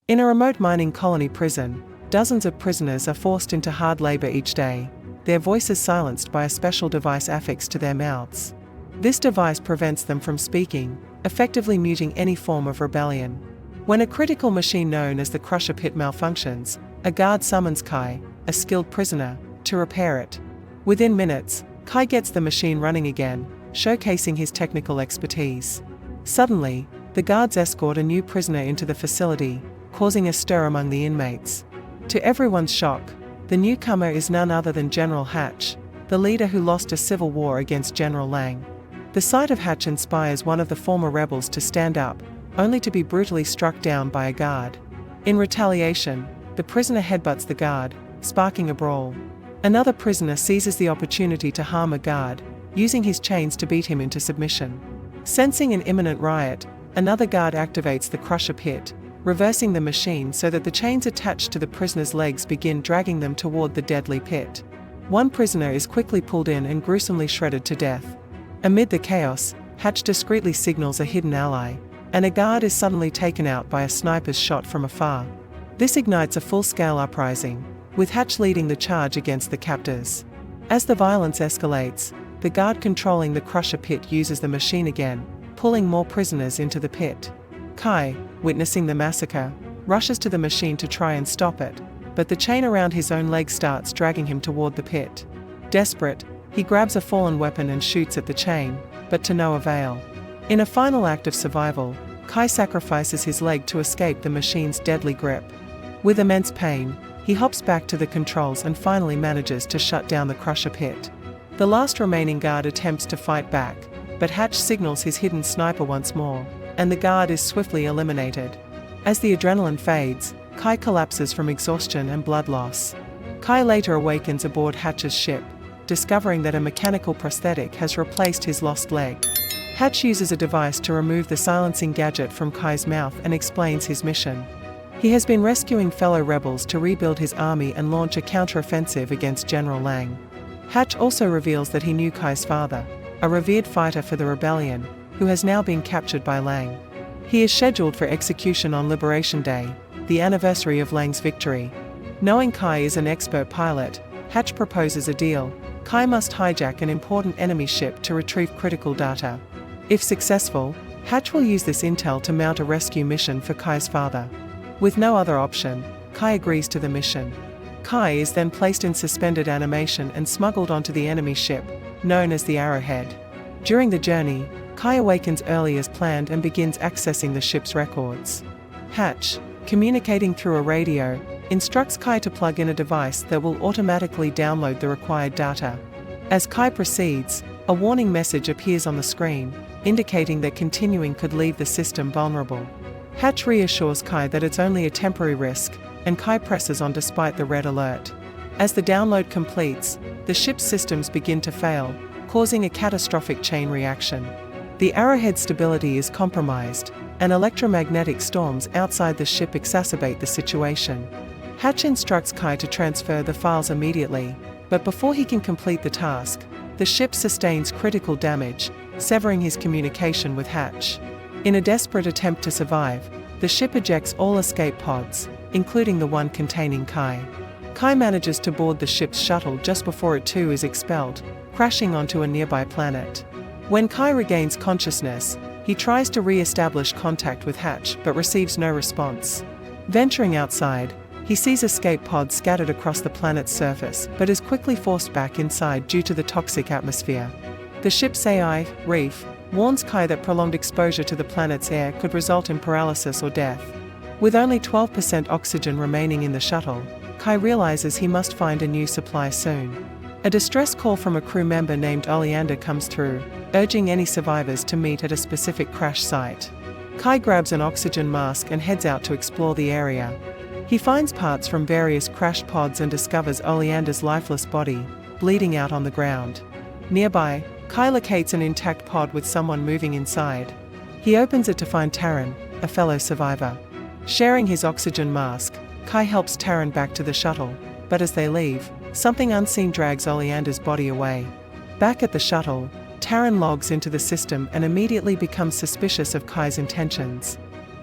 In a remote mining colony prison, dozens of prisoners are forced into hard labor each day, their voices silenced by a special device affixed to their mouths. This device prevents them from speaking, effectively muting any form of rebellion. When a critical machine known as the Crusher Pit malfunctions, a guard summons Kai, a skilled prisoner, to repair it. Within minutes, Kai gets the machine running again, showcasing his technical expertise. Suddenly, the guards escort a new prisoner into the facility, causing a stir among the inmates. To everyone's shock, the newcomer is none other than General Hatch, the leader who lost a civil war against General Lang. The sight of Hatch inspires one of the former rebels to stand up, only to be brutally struck down by a guard. In retaliation, the prisoner headbutts the guard, sparking a brawl. Another prisoner seizes the opportunity to harm a guard, using his chains to beat him into submission. Sensing an imminent riot, another guard activates the Crusher Pit, reversing the machine so that the chains attached to the prisoner's legs begin dragging them toward the deadly pit. One prisoner is quickly pulled in and gruesomely shredded to death. Amid the chaos, Hatch discreetly signals a hidden ally, and a guard is suddenly taken out by a sniper's shot from afar. This ignites a full-scale uprising, with Hatch leading the charge against the captors. As the violence escalates, the guard controlling the Crusher Pit uses the machine again, pulling more prisoners into the pit. Kai, witnessing the massacre, rushes to the machine to try and stop it, but the chain around his own leg starts dragging him toward the pit. Desperate, he grabs a fallen weapon and shoots at the chain, but to no avail. In a final act of survival, Kai sacrifices his leg to escape the machine's deadly grip. With immense pain, he hops back to the controls and finally manages to shut down the Crusher Pit. The last remaining guard attempts to fight back, but Hatch signals his hidden sniper once more, and the guard is swiftly eliminated. As the adrenaline fades, Kai collapses from exhaustion and blood loss. Kai later awakens aboard Hatch's ship, discovering that a mechanical prosthetic has replaced his lost leg. Hatch uses a device to remove the silencing gadget from Kai's mouth and explains his mission. He has been rescuing fellow rebels to rebuild his army and launch a counteroffensive against General Lang. Hatch also reveals that he knew Kai's father, a revered fighter for the rebellion, who has now been captured by Lang. He is scheduled for execution on Liberation Day, the anniversary of Lang's victory. Knowing Kai is an expert pilot, Hatch proposes a deal. Kai must hijack an important enemy ship to retrieve critical data. If successful, Hatch will use this intel to mount a rescue mission for Kai's father. With no other option, Kai agrees to the mission. Kai is then placed in suspended animation and smuggled onto the enemy ship, known as the Arrowhead. During the journey, Kai awakens early as planned and begins accessing the ship's records. Hatch, communicating through a radio, instructs Kai to plug in a device that will automatically download the required data. As Kai proceeds, a warning message appears on the screen, indicating that continuing could leave the system vulnerable. Hatch reassures Kai that it's only a temporary risk, and Kai presses on despite the red alert. As the download completes, the ship's systems begin to fail, causing a catastrophic chain reaction. The Arrowhead's stability is compromised, and electromagnetic storms outside the ship exacerbate the situation. Hatch instructs Kai to transfer the files immediately, but before he can complete the task, the ship sustains critical damage, severing his communication with Hatch. In a desperate attempt to survive, the ship ejects all escape pods, including the one containing Kai. Kai manages to board the ship's shuttle just before it too is expelled, crashing onto a nearby planet. When Kai regains consciousness, he tries to re-establish contact with Hatch but receives no response. Venturing outside, he sees escape pods scattered across the planet's surface but is quickly forced back inside due to the toxic atmosphere. The ship's AI, Reef, warns Kai that prolonged exposure to the planet's air could result in paralysis or death. With only 12% oxygen remaining in the shuttle, Kai realizes he must find a new supply soon. A distress call from a crew member named Oleander comes through, urging any survivors to meet at a specific crash site. Kai grabs an oxygen mask and heads out to explore the area. He finds parts from various crashed pods and discovers Oleander's lifeless body, bleeding out on the ground. Nearby, Kai locates an intact pod with someone moving inside. He opens it to find Taran, a fellow survivor. Sharing his oxygen mask, Kai helps Taran back to the shuttle, but as they leave, something unseen drags Oleander's body away. Back at the shuttle, Taran logs into the system and immediately becomes suspicious of Kai's intentions.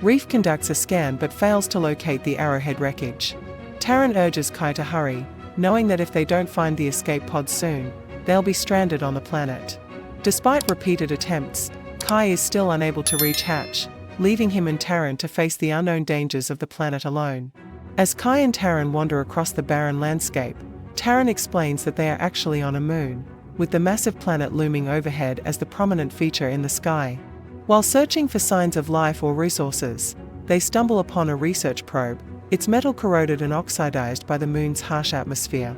Reef conducts a scan but fails to locate the arrowhead wreckage. Taran urges Kai to hurry, knowing that if they don't find the escape pod soon, they'll be stranded on the planet. Despite repeated attempts, Kai is still unable to reach Hatch, leaving him and Taran to face the unknown dangers of the planet alone. As Kai and Taran wander across the barren landscape, Taran explains that they are actually on a moon, with the massive planet looming overhead as the prominent feature in the sky. While searching for signs of life or resources, they stumble upon a research probe, its metal corroded and oxidized by the moon's harsh atmosphere.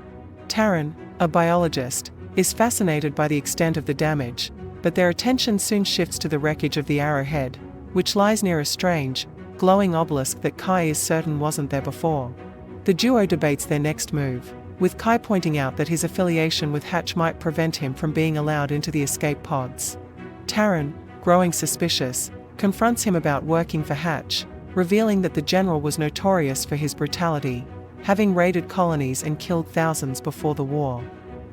Taran, a biologist, is fascinated by the extent of the damage, but their attention soon shifts to the wreckage of the arrowhead, which lies near a strange, glowing obelisk that Kai is certain wasn't there before. The duo debates their next move, with Kai pointing out that his affiliation with Hatch might prevent him from being allowed into the escape pods. Taran, growing suspicious, confronts him about working for Hatch, revealing that the general was notorious for his brutality, having raided colonies and killed thousands before the war.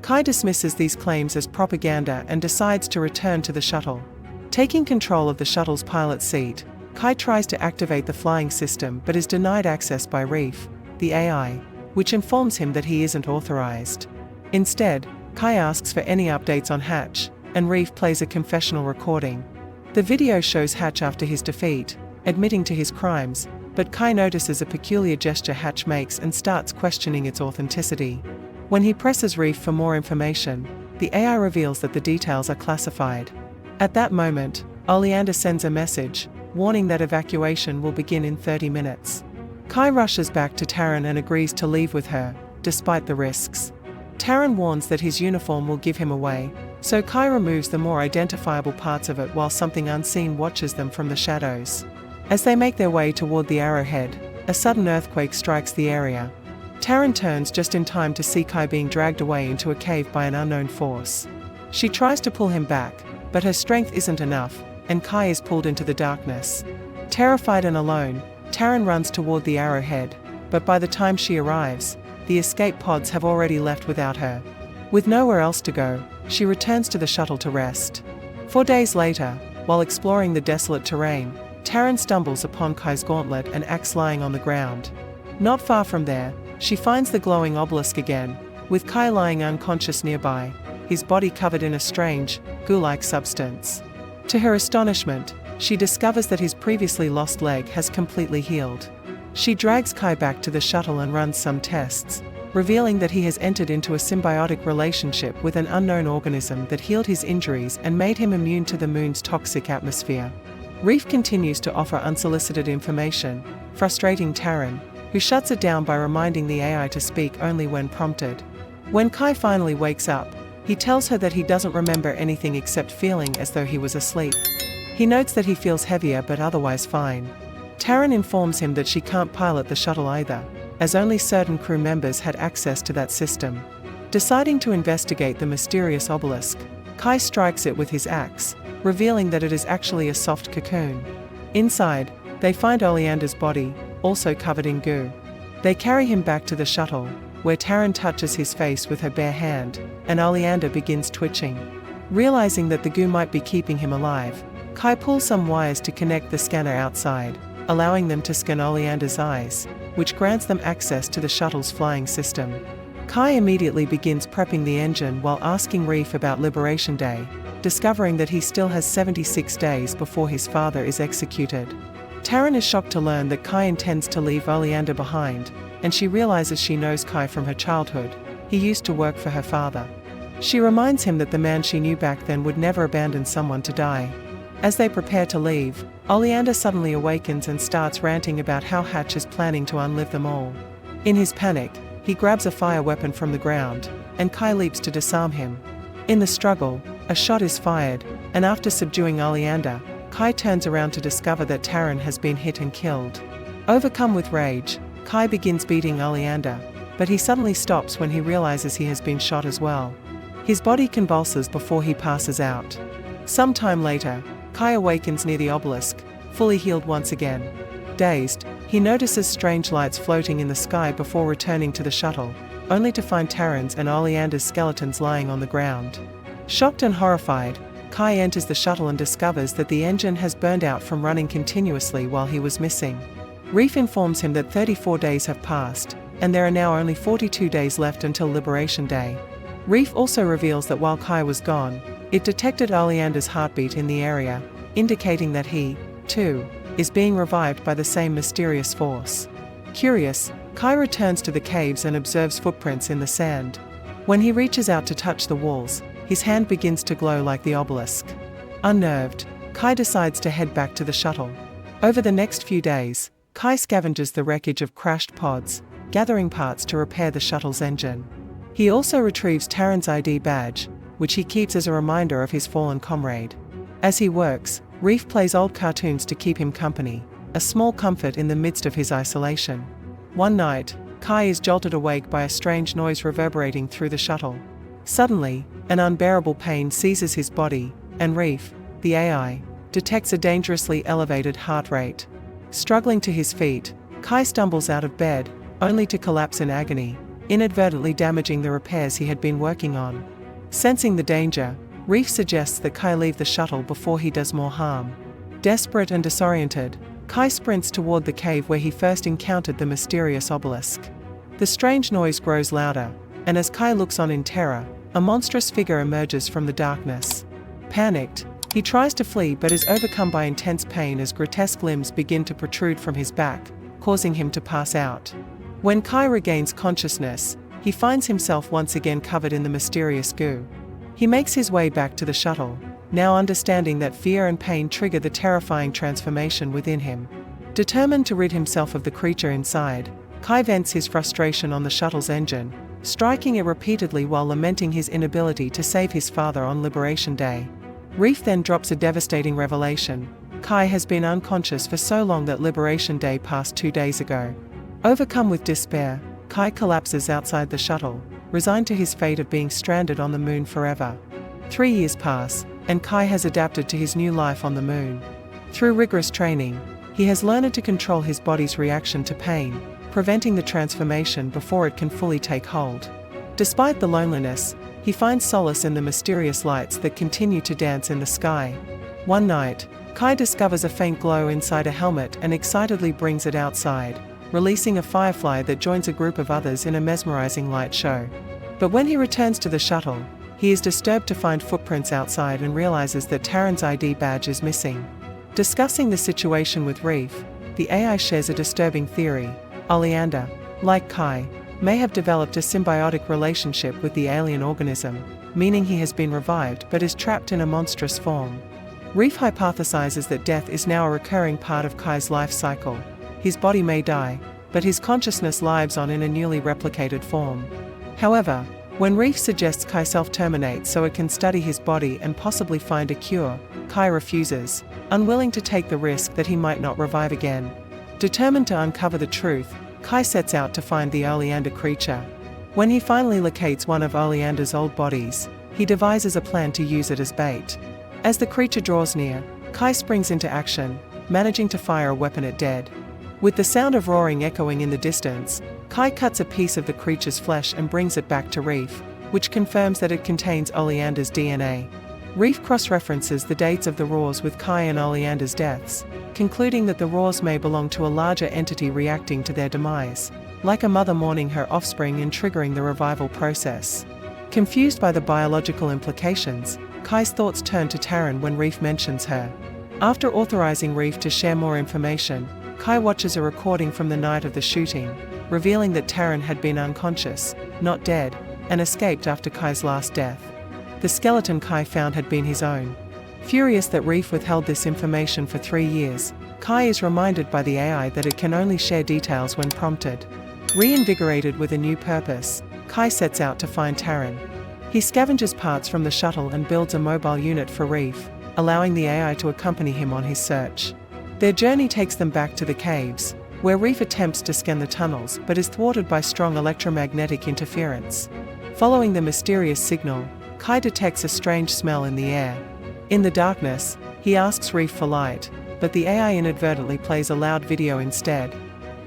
Kai dismisses these claims as propaganda and decides to return to the shuttle. Taking control of the shuttle's pilot seat, Kai tries to activate the flying system but is denied access by Reef, the AI, which informs him that he isn't authorized. Instead, Kai asks for any updates on Hatch, and Reef plays a confessional recording. The video shows Hatch after his defeat, admitting to his crimes, but Kai notices a peculiar gesture Hatch makes and starts questioning its authenticity. When he presses Reef for more information, the AI reveals that the details are classified. At that moment, Oleander sends a message, warning that evacuation will begin in 30 minutes. Kai rushes back to Taran and agrees to leave with her, despite the risks. Taran warns that his uniform will give him away, so Kai removes the more identifiable parts of it while something unseen watches them from the shadows. As they make their way toward the arrowhead, a sudden earthquake strikes the area. Taran turns just in time to see Kai being dragged away into a cave by an unknown force. She tries to pull him back, but her strength isn't enough, and Kai is pulled into the darkness. Terrified and alone, Taran runs toward the arrowhead, but by the time she arrives, the escape pods have already left without her. With nowhere else to go, she returns to the shuttle to rest. 4 days later, while exploring the desolate terrain, Taran stumbles upon Kai's gauntlet and axe lying on the ground. Not far from there, she finds the glowing obelisk again, with Kai lying unconscious nearby, his body covered in a strange, goo-like substance. To her astonishment, she discovers that his previously lost leg has completely healed. She drags Kai back to the shuttle and runs some tests, revealing that he has entered into a symbiotic relationship with an unknown organism that healed his injuries and made him immune to the moon's toxic atmosphere. Reef continues to offer unsolicited information, frustrating Taran, who shuts it down by reminding the AI to speak only when prompted. When Kai finally wakes up, he tells her that he doesn't remember anything except feeling as though he was asleep. He notes that he feels heavier but otherwise fine. Taran informs him that she can't pilot the shuttle either, as only certain crew members had access to that system. Deciding to investigate the mysterious obelisk, Kai strikes it with his axe, revealing that it is actually a soft cocoon. Inside, they find Oleander's body, also covered in goo. They carry him back to the shuttle, where Taran touches his face with her bare hand, and Oleander begins twitching. Realizing that the goo might be keeping him alive, Kai pulls some wires to connect the scanner outside, allowing them to scan Oleander's eyes, which grants them access to the shuttle's flying system. Kai immediately begins prepping the engine while asking Reef about Liberation Day, discovering that he still has 76 days before his father is executed. Taran is shocked to learn that Kai intends to leave Oleander behind, and she realizes she knows Kai from her childhood. He used to work for her father. She reminds him that the man she knew back then would never abandon someone to die. As they prepare to leave, Oleander suddenly awakens and starts ranting about how Hatch is planning to unlive them all. In his panic, he grabs a fire weapon from the ground, and Kai leaps to disarm him. In the struggle, a shot is fired, and after subduing Oleander, Kai turns around to discover that Taran has been hit and killed. Overcome with rage, Kai begins beating Oleander, but he suddenly stops when he realizes he has been shot as well. His body convulses before he passes out. Some time later, Kai awakens near the obelisk, fully healed once again. Dazed, he notices strange lights floating in the sky before returning to the shuttle, only to find Taran's and Oleander's skeletons lying on the ground. Shocked and horrified, Kai enters the shuttle and discovers that the engine has burned out from running continuously while he was missing. Reef informs him that 34 days have passed, and there are now only 42 days left until Liberation Day. Reef also reveals that while Kai was gone, it detected Oleander's heartbeat in the area, indicating that he, too, is being revived by the same mysterious force. Curious, Kai returns to the caves and observes footprints in the sand. When he reaches out to touch the walls, his hand begins to glow like the obelisk. Unnerved, Kai decides to head back to the shuttle. Over the next few days, Kai scavenges the wreckage of crashed pods, gathering parts to repair the shuttle's engine. He also retrieves Taran's ID badge, which he keeps as a reminder of his fallen comrade. As he works, Reef plays old cartoons to keep him company, a small comfort in the midst of his isolation. One night, Kai is jolted awake by a strange noise reverberating through the shuttle. Suddenly, an unbearable pain seizes his body, and Reef, the AI, detects a dangerously elevated heart rate. Struggling to his feet, Kai stumbles out of bed, only to collapse in agony, inadvertently damaging the repairs he had been working on. Sensing the danger, Reef suggests that Kai leave the shuttle before he does more harm. Desperate and disoriented, Kai sprints toward the cave where he first encountered the mysterious obelisk. The strange noise grows louder, and as Kai looks on in terror, a monstrous figure emerges from the darkness. Panicked, he tries to flee but is overcome by intense pain as grotesque limbs begin to protrude from his back, causing him to pass out. When Kai regains consciousness, he finds himself once again covered in the mysterious goo. He makes his way back to the shuttle, now understanding that fear and pain trigger the terrifying transformation within him. Determined to rid himself of the creature inside, Kai vents his frustration on the shuttle's engine, striking it repeatedly while lamenting his inability to save his father on Liberation Day. Reef then drops a devastating revelation. Kai has been unconscious for so long that Liberation Day passed 2 days ago. Overcome with despair, Kai collapses outside the shuttle, resigned to his fate of being stranded on the moon forever. 3 years pass, and Kai has adapted to his new life on the moon. Through rigorous training, he has learned to control his body's reaction to pain, preventing the transformation before it can fully take hold. Despite the loneliness, he finds solace in the mysterious lights that continue to dance in the sky. One night, Kai discovers a faint glow inside a helmet and excitedly brings it outside, releasing a firefly that joins a group of others in a mesmerizing light show. But when he returns to the shuttle, he is disturbed to find footprints outside and realizes that Taran's ID badge is missing. Discussing the situation with Reef, the AI shares a disturbing theory. Oleander, like Kai, may have developed a symbiotic relationship with the alien organism, meaning he has been revived but is trapped in a monstrous form. Reef hypothesizes that death is now a recurring part of Kai's life cycle. His body may die, but his consciousness lives on in a newly replicated form. However, when Reef suggests Kai self-terminate so it can study his body and possibly find a cure, Kai refuses, unwilling to take the risk that he might not revive again. Determined to uncover the truth, Kai sets out to find the Oleander creature. When he finally locates one of Oleander's old bodies, he devises a plan to use it as bait. As the creature draws near, Kai springs into action, managing to fire a weapon at dead. With the sound of roaring echoing in the distance, Kai cuts a piece of the creature's flesh and brings it back to Reef, which confirms that it contains Oleander's DNA. Reef cross-references the dates of the roars with Kai and Oleander's deaths, concluding that the roars may belong to a larger entity reacting to their demise, like a mother mourning her offspring and triggering the revival process. Confused by the biological implications, Kai's thoughts turn to Taran when Reef mentions her. After authorizing Reef to share more information, Kai watches a recording from the night of the shooting, revealing that Taran had been unconscious, not dead, and escaped after Kai's last death. The skeleton Kai found had been his own. Furious that Reef withheld this information for 3 years, Kai is reminded by the AI that it can only share details when prompted. Reinvigorated with a new purpose, Kai sets out to find Taran. He scavenges parts from the shuttle and builds a mobile unit for Reef, allowing the AI to accompany him on his search. Their journey takes them back to the caves, where Reef attempts to scan the tunnels but is thwarted by strong electromagnetic interference. Following the mysterious signal, Kai detects a strange smell in the air. In the darkness, he asks Reef for light, but the AI inadvertently plays a loud video instead.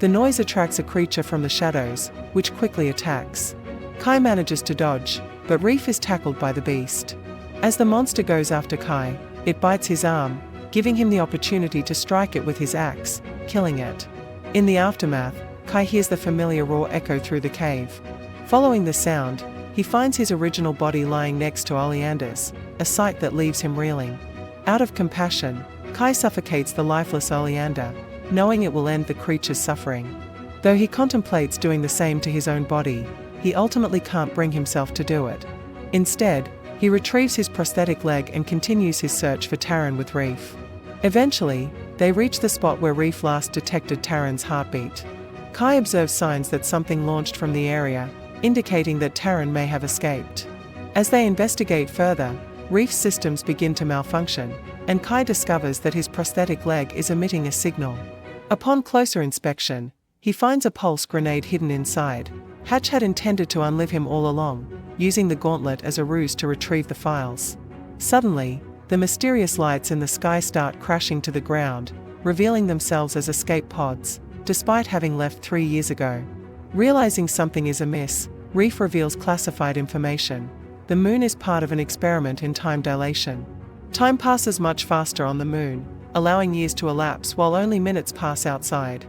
The noise attracts a creature from the shadows, which quickly attacks. Kai manages to dodge, but Reef is tackled by the beast. As the monster goes after Kai, it bites his arm, giving him the opportunity to strike it with his axe, killing it. In the aftermath, Kai hears the familiar roar echo through the cave. Following the sound, he finds his original body lying next to Oleander's, a sight that leaves him reeling. Out of compassion, Kai suffocates the lifeless Oleander, knowing it will end the creature's suffering. Though he contemplates doing the same to his own body, he ultimately can't bring himself to do it. Instead, he retrieves his prosthetic leg and continues his search for Taran with Reef. Eventually, they reach the spot where Reef last detected Taran's heartbeat. Kai observes signs that something launched from the area, indicating that Taran may have escaped. As they investigate further, Reef's systems begin to malfunction, and Kai discovers that his prosthetic leg is emitting a signal. Upon closer inspection, he finds a pulse grenade hidden inside. Hatch had intended to unlive him all along, using the gauntlet as a ruse to retrieve the files. Suddenly, the mysterious lights in the sky start crashing to the ground, revealing themselves as escape pods, despite having left 3 years ago. Realizing something is amiss, Reef reveals classified information. The moon is part of an experiment in time dilation. Time passes much faster on the moon, allowing years to elapse while only minutes pass outside.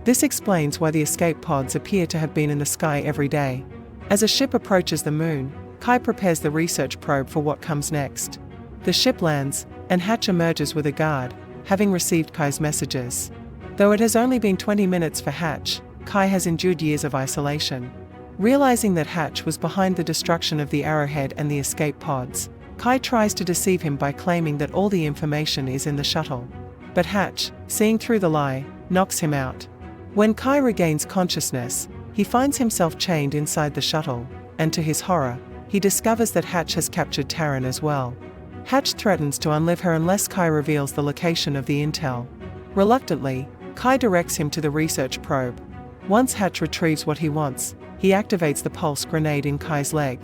This explains why the escape pods appear to have been in the sky every day. As a ship approaches the moon, Kai prepares the research probe for what comes next. The ship lands, and Hatch emerges with a guard, having received Kai's messages. Though it has only been 20 minutes for Hatch, Kai has endured years of isolation. Realizing that Hatch was behind the destruction of the Arrowhead and the escape pods, Kai tries to deceive him by claiming that all the information is in the shuttle. But Hatch, seeing through the lie, knocks him out. When Kai regains consciousness, he finds himself chained inside the shuttle, and to his horror, he discovers that Hatch has captured Taran as well. Hatch threatens to unlive her unless Kai reveals the location of the intel. Reluctantly, Kai directs him to the research probe. Once Hatch retrieves what he wants, he activates the pulse grenade in Kai's leg.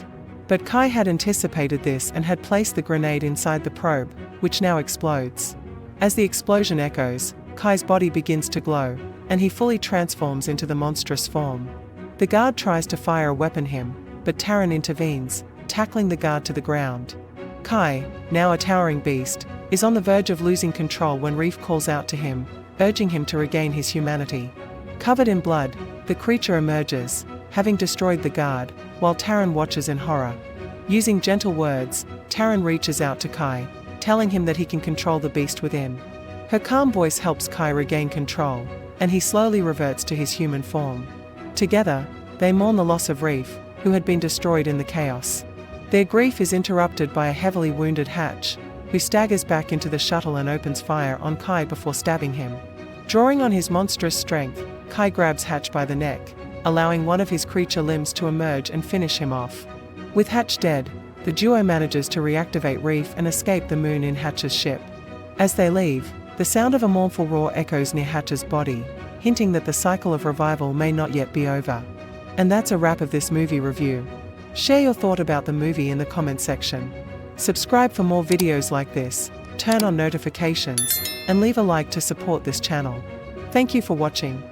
But Kai had anticipated this and had placed the grenade inside the probe, which now explodes. As the explosion echoes, Kai's body begins to glow, and he fully transforms into the monstrous form. The guard tries to fire a weapon him, but Taran intervenes, tackling the guard to the ground. Kai, now a towering beast, is on the verge of losing control when Reef calls out to him, urging him to regain his humanity. Covered in blood, the creature emerges, having destroyed the guard, while Taran watches in horror. Using gentle words, Taran reaches out to Kai, telling him that he can control the beast within. Her calm voice helps Kai regain control, and he slowly reverts to his human form. Together, they mourn the loss of Reef, who had been destroyed in the chaos. Their grief is interrupted by a heavily wounded Hatch, who staggers back into the shuttle and opens fire on Kai before stabbing him. Drawing on his monstrous strength, Kai grabs Hatch by the neck, allowing one of his creature limbs to emerge and finish him off. With Hatch dead, the duo manages to reactivate Reef and escape the moon in Hatch's ship. As they leave, the sound of a mournful roar echoes near Hatch's body, hinting that the cycle of revival may not yet be over. And that's a wrap of this movie review. Share your thought about the movie in the comment section. Subscribe for more videos like this, turn on notifications, and leave a like to support this channel. Thank you for watching.